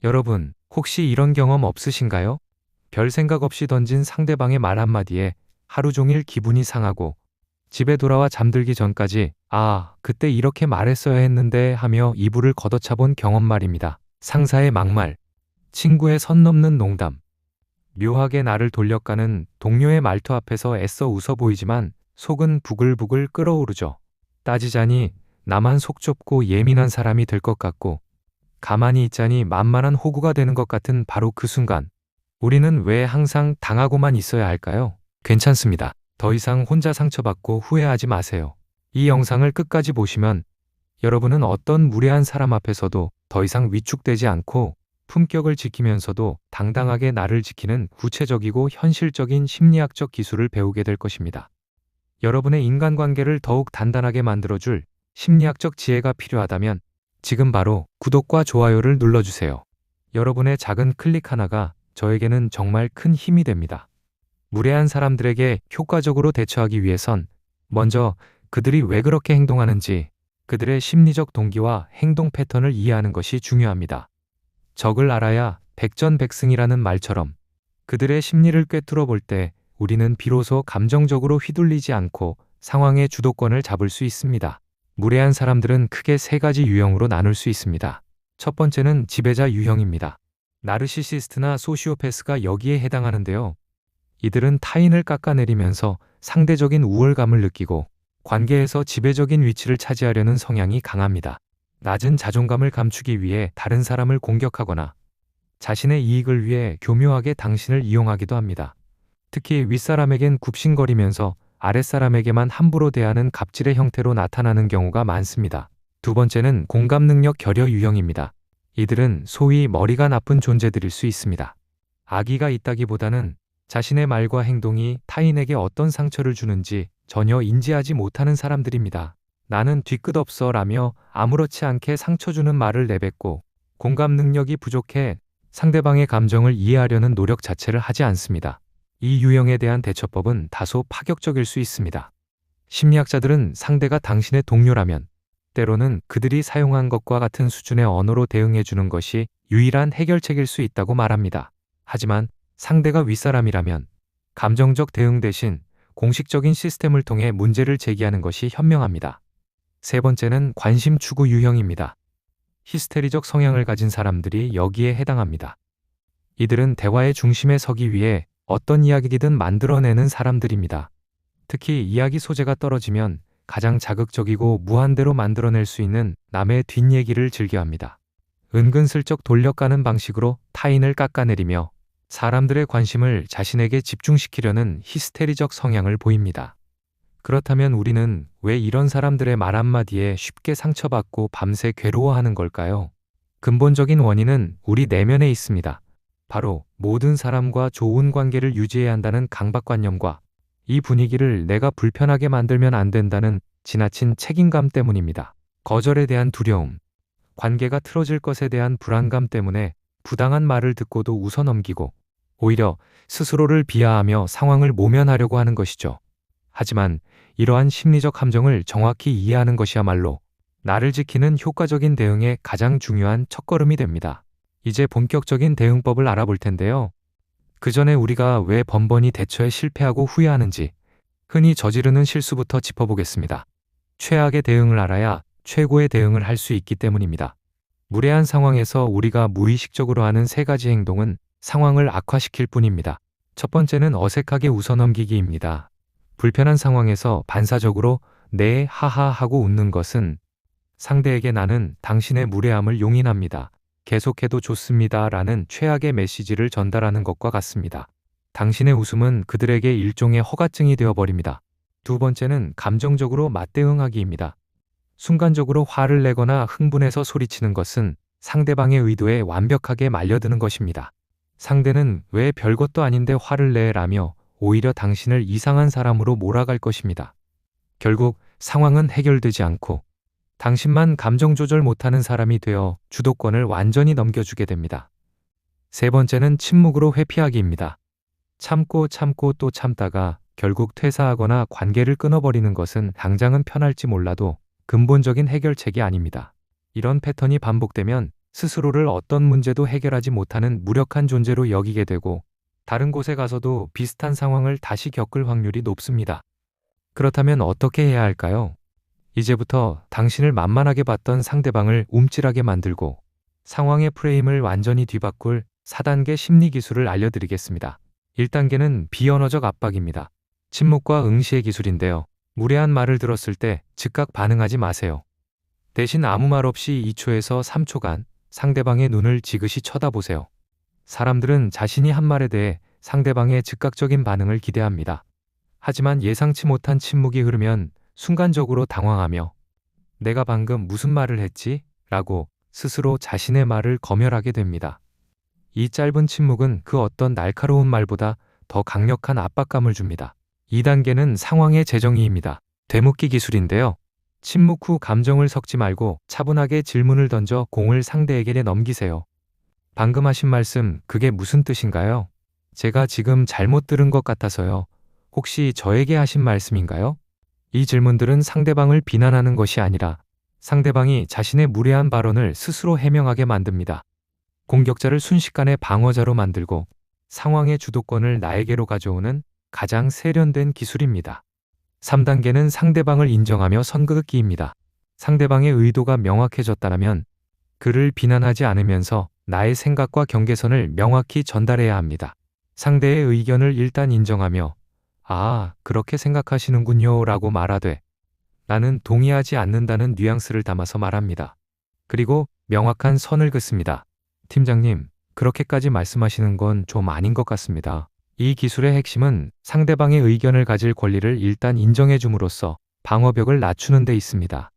여러분, 혹시 이런 경험 없으신가요? 별 생각 없이 던진 상대방의 말 한마디에 하루 종일 기분이 상하고 집에 돌아와 잠들기 전까지 그때 이렇게 말했어야 했는데 하며 이불을 걷어차본 경험 말입니다. 상사의 막말, 친구의 선 넘는 농담, 묘하게 나를 돌려가는 동료의 말투 앞에서 애써 웃어 보이지만 속은 부글부글 끓어오르죠. 따지자니 나만 속 좁고 예민한 사람이 될 것 같고 가만히 있자니 만만한 호구가 되는 것 같은 바로 그 순간, 우리는 왜 항상 당하고만 있어야 할까요? 괜찮습니다. 더 이상 혼자 상처받고 후회하지 마세요. 이 영상을 끝까지 보시면 여러분은 어떤 무례한 사람 앞에서도 더 이상 위축되지 않고 품격을 지키면서도 당당하게 나를 지키는 구체적이고 현실적인 심리학적 기술을 배우게 될 것입니다. 여러분의 인간관계를 더욱 단단하게 만들어줄 심리학적 지혜가 필요하다면 지금 바로 구독과 좋아요를 눌러주세요. 여러분의 작은 클릭 하나가 저에게는 정말 큰 힘이 됩니다. 무례한 사람들에게 효과적으로 대처하기 위해선 먼저 그들이 왜 그렇게 행동하는지 그들의 심리적 동기와 행동 패턴을 이해하는 것이 중요합니다. 적을 알아야 백전백승이라는 말처럼 그들의 심리를 꿰뚫어 볼 때 우리는 비로소 감정적으로 휘둘리지 않고 상황의 주도권을 잡을 수 있습니다. 무례한 사람들은 크게 세 가지 유형으로 나눌 수 있습니다. 첫 번째는 지배자 유형입니다. 나르시시스트나 소시오패스가 여기에 해당하는데요. 이들은 타인을 깎아내리면서 상대적인 우월감을 느끼고 관계에서 지배적인 위치를 차지하려는 성향이 강합니다. 낮은 자존감을 감추기 위해 다른 사람을 공격하거나 자신의 이익을 위해 교묘하게 당신을 이용하기도 합니다. 특히 윗사람에겐 굽신거리면서 아랫사람에게만 함부로 대하는 갑질의 형태로 나타나는 경우가 많습니다. 두 번째는 공감 능력 결여 유형입니다. 이들은 소위 머리가 나쁜 존재들일 수 있습니다. 악의가 있다기보다는 자신의 말과 행동이 타인에게 어떤 상처를 주는지 전혀 인지하지 못하는 사람들입니다. 나는 뒤끝없어 라며 아무렇지 않게 상처 주는 말을 내뱉고 공감 능력이 부족해 상대방의 감정을 이해하려는 노력 자체를 하지 않습니다. 이 유형에 대한 대처법은 다소 파격적일 수 있습니다. 심리학자들은 상대가 당신의 동료라면 때로는 그들이 사용한 것과 같은 수준의 언어로 대응해 주는 것이 유일한 해결책일 수 있다고 말합니다. 하지만 상대가 윗사람이라면 감정적 대응 대신 공식적인 시스템을 통해 문제를 제기하는 것이 현명합니다. 세 번째는 관심 추구 유형입니다. 히스테리적 성향을 가진 사람들이 여기에 해당합니다. 이들은 대화의 중심에 서기 위해 어떤 이야기든 만들어내는 사람들입니다. 특히 이야기 소재가 떨어지면 가장 자극적이고 무한대로 만들어낼 수 있는 남의 뒷얘기를 즐겨합니다. 은근슬쩍 돌려가는 방식으로 타인을 깎아내리며 사람들의 관심을 자신에게 집중시키려는 히스테리적 성향을 보입니다. 그렇다면 우리는 왜 이런 사람들의 말 한마디에 쉽게 상처받고 밤새 괴로워하는 걸까요? 근본적인 원인은 우리 내면에 있습니다. 바로 모든 사람과 좋은 관계를 유지해야 한다는 강박관념과 이 분위기를 내가 불편하게 만들면 안 된다는 지나친 책임감 때문입니다. 거절에 대한 두려움, 관계가 틀어질 것에 대한 불안감 때문에 부당한 말을 듣고도 웃어넘기고 오히려 스스로를 비하하며 상황을 모면하려고 하는 것이죠. 하지만 이러한 심리적 함정을 정확히 이해하는 것이야말로 나를 지키는 효과적인 대응의 가장 중요한 첫걸음이 됩니다. 이제 본격적인 대응법을 알아볼 텐데요. 그 전에 우리가 왜 번번이 대처에 실패하고 후회하는지 흔히 저지르는 실수부터 짚어보겠습니다. 최악의 대응을 알아야 최고의 대응을 할 수 있기 때문입니다. 무례한 상황에서 우리가 무의식적으로 하는 세 가지 행동은 상황을 악화시킬 뿐입니다. 첫 번째는 어색하게 웃어넘기기입니다. 불편한 상황에서 반사적으로 네, 하하 하고 웃는 것은 상대에게 나는 당신의 무례함을 용인합니다. 계속해도 좋습니다 라는 최악의 메시지를 전달하는 것과 같습니다. 당신의 웃음은 그들에게 일종의 허가증이 되어버립니다. 두 번째는 감정적으로 맞대응하기입니다. 순간적으로 화를 내거나 흥분해서 소리치는 것은 상대방의 의도에 완벽하게 말려드는 것입니다. 상대는 왜 별것도 아닌데 화를 내 라며 오히려 당신을 이상한 사람으로 몰아갈 것입니다. 결국 상황은 해결되지 않고 당신만 감정 조절 못하는 사람이 되어 주도권을 완전히 넘겨주게 됩니다. 세 번째는 침묵으로 회피하기입니다. 참고 또 참다가 결국 퇴사하거나 관계를 끊어버리는 것은 당장은 편할지 몰라도 근본적인 해결책이 아닙니다. 이런 패턴이 반복되면 스스로를 어떤 문제도 해결하지 못하는 무력한 존재로 여기게 되고 다른 곳에 가서도 비슷한 상황을 다시 겪을 확률이 높습니다. 그렇다면 어떻게 해야 할까요? 이제부터 당신을 만만하게 봤던 상대방을 움찔하게 만들고 상황의 프레임을 완전히 뒤바꿀 4단계 심리 기술을 알려드리겠습니다. 1단계는 비언어적 압박입니다. 침묵과 응시의 기술인데요. 무례한 말을 들었을 때 즉각 반응하지 마세요. 대신 아무 말 없이 2초에서 3초간 상대방의 눈을 지그시 쳐다보세요. 사람들은 자신이 한 말에 대해 상대방의 즉각적인 반응을 기대합니다. 하지만 예상치 못한 침묵이 흐르면 순간적으로 당황하며 내가 방금 무슨 말을 했지? 라고 스스로 자신의 말을 검열하게 됩니다. 이 짧은 침묵은 그 어떤 날카로운 말보다 더 강력한 압박감을 줍니다. 2단계는 상황의 재정의입니다. 되묻기 기술인데요. 침묵 후 감정을 섞지 말고 차분하게 질문을 던져 공을 상대에게 넘기세요. 방금 하신 말씀, 그게 무슨 뜻인가요? 제가 지금 잘못 들은 것 같아서요. 혹시 저에게 하신 말씀인가요? 이 질문들은 상대방을 비난하는 것이 아니라 상대방이 자신의 무례한 발언을 스스로 해명하게 만듭니다. 공격자를 순식간에 방어자로 만들고 상황의 주도권을 나에게로 가져오는 가장 세련된 기술입니다. 3단계는 상대방을 인정하며 선긋기입니다. 상대방의 의도가 명확해졌다면 그를 비난하지 않으면서 나의 생각과 경계선을 명확히 전달해야 합니다. 상대의 의견을 일단 인정하며 아, 그렇게 생각하시는군요 라고 말하되 나는 동의하지 않는다는 뉘앙스를 담아서 말합니다. 그리고 명확한 선을 긋습니다. 팀장님, 그렇게까지 말씀하시는 건 좀 아닌 것 같습니다. 이 기술의 핵심은 상대방의 의견을 가질 권리를 일단 인정해 줌으로써 방어벽을 낮추는 데 있습니다.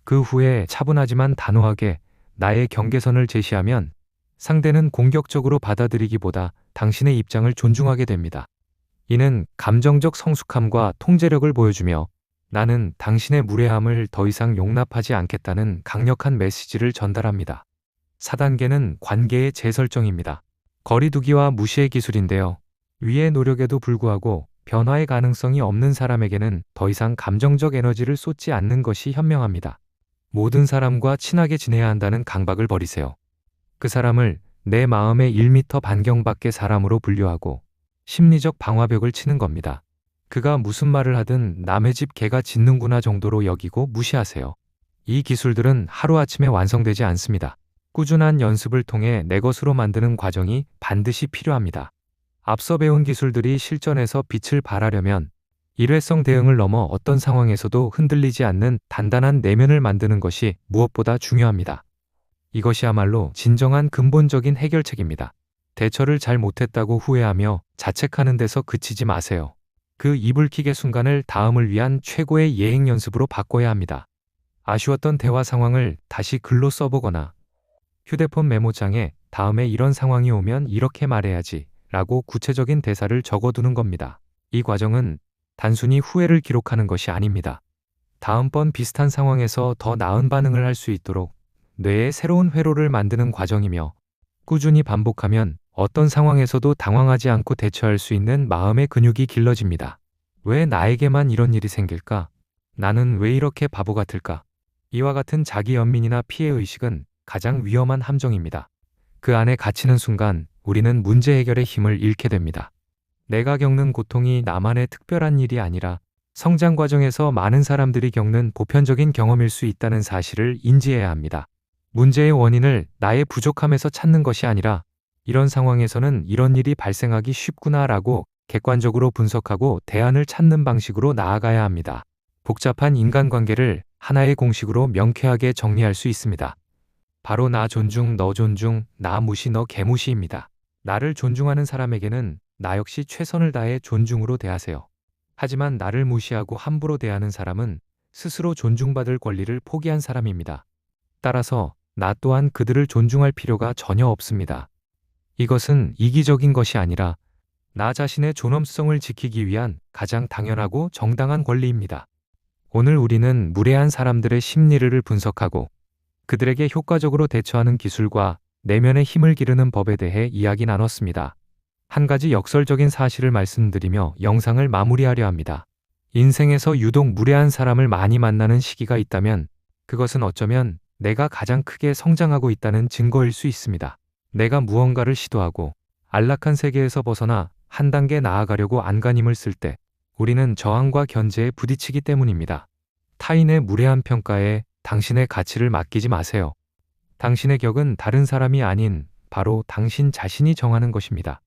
그 후에 차분하지만 단호하게 나의 경계선을 제시하면 상대는 공격적으로 받아들이기보다 당신의 입장을 존중하게 됩니다. 이는 감정적 성숙함과 통제력을 보여주며 나는 당신의 무례함을 더 이상 용납하지 않겠다는 강력한 메시지를 전달합니다. 4단계는 관계의 재설정입니다. 거리두기와 무시의 기술인데요. 위의 노력에도 불구하고 변화의 가능성이 없는 사람에게는 더 이상 감정적 에너지를 쏟지 않는 것이 현명합니다. 모든 사람과 친하게 지내야 한다는 강박을 버리세요. 그 사람을 내 마음의 1m 반경 밖의 사람으로 분류하고 심리적 방화벽을 치는 겁니다. 그가 무슨 말을 하든 남의 집 개가 짖는구나 정도로 여기고 무시하세요. 이 기술들은 하루아침에 완성되지 않습니다. 꾸준한 연습을 통해 내 것으로 만드는 과정이 반드시 필요합니다. 앞서 배운 기술들이 실전에서 빛을 발하려면 일회성 대응을 넘어 어떤 상황에서도 흔들리지 않는 단단한 내면을 만드는 것이 무엇보다 중요합니다. 이것이야말로 진정한 근본적인 해결책입니다. 대처를 잘 못했다고 후회하며 자책하는 데서 그치지 마세요. 그 이불킥의 순간을 다음을 위한 최고의 예행 연습으로 바꿔야 합니다. 아쉬웠던 대화 상황을 다시 글로 써보거나 휴대폰 메모장에 다음에 이런 상황이 오면 이렇게 말해야지 라고 구체적인 대사를 적어두는 겁니다. 이 과정은 단순히 후회를 기록하는 것이 아닙니다. 다음번 비슷한 상황에서 더 나은 반응을 할 수 있도록 뇌에 새로운 회로를 만드는 과정이며 꾸준히 반복하면 어떤 상황에서도 당황하지 않고 대처할 수 있는 마음의 근육이 길러집니다. 왜 나에게만 이런 일이 생길까? 나는 왜 이렇게 바보 같을까? 이와 같은 자기 연민이나 피해의식은 가장 위험한 함정입니다. 그 안에 갇히는 순간 우리는 문제 해결의 힘을 잃게 됩니다. 내가 겪는 고통이 나만의 특별한 일이 아니라 성장 과정에서 많은 사람들이 겪는 보편적인 경험일 수 있다는 사실을 인지해야 합니다. 문제의 원인을 나의 부족함에서 찾는 것이 아니라 이런 상황에서는 이런 일이 발생하기 쉽구나라고 객관적으로 분석하고 대안을 찾는 방식으로 나아가야 합니다. 복잡한 인간관계를 하나의 공식으로 명쾌하게 정리할 수 있습니다. 바로 나 존중, 너 존중, 나 무시, 너 개무시입니다. 나를 존중하는 사람에게는 나 역시 최선을 다해 존중으로 대하세요. 하지만 나를 무시하고 함부로 대하는 사람은 스스로 존중받을 권리를 포기한 사람입니다. 따라서 나 또한 그들을 존중할 필요가 전혀 없습니다. 이것은 이기적인 것이 아니라 나 자신의 존엄성을 지키기 위한 가장 당연하고 정당한 권리입니다. 오늘 우리는 무례한 사람들의 심리를 분석하고 그들에게 효과적으로 대처하는 기술과 내면의 힘을 기르는 법에 대해 이야기 나눴습니다. 한 가지 역설적인 사실을 말씀드리며 영상을 마무리하려 합니다. 인생에서 유독 무례한 사람을 많이 만나는 시기가 있다면 그것은 어쩌면 내가 가장 크게 성장하고 있다는 증거일 수 있습니다. 내가 무언가를 시도하고 안락한 세계에서 벗어나 한 단계 나아가려고 안간힘을 쓸 때 우리는 저항과 견제에 부딪히기 때문입니다. 타인의 무례한 평가에 당신의 가치를 맡기지 마세요. 당신의 격은 다른 사람이 아닌 바로 당신 자신이 정하는 것입니다.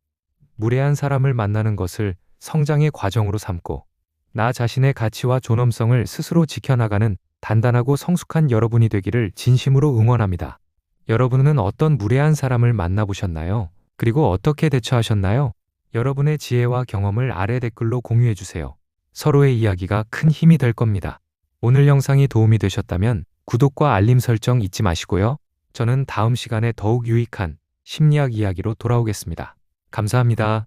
무례한 사람을 만나는 것을 성장의 과정으로 삼고 나 자신의 가치와 존엄성을 스스로 지켜나가는 단단하고 성숙한 여러분이 되기를 진심으로 응원합니다. 여러분은 어떤 무례한 사람을 만나보셨나요? 그리고 어떻게 대처하셨나요? 여러분의 지혜와 경험을 아래 댓글로 공유해주세요. 서로의 이야기가 큰 힘이 될 겁니다. 오늘 영상이 도움이 되셨다면 구독과 알림 설정 잊지 마시고요. 저는 다음 시간에 더욱 유익한 심리학 이야기로 돌아오겠습니다. 감사합니다.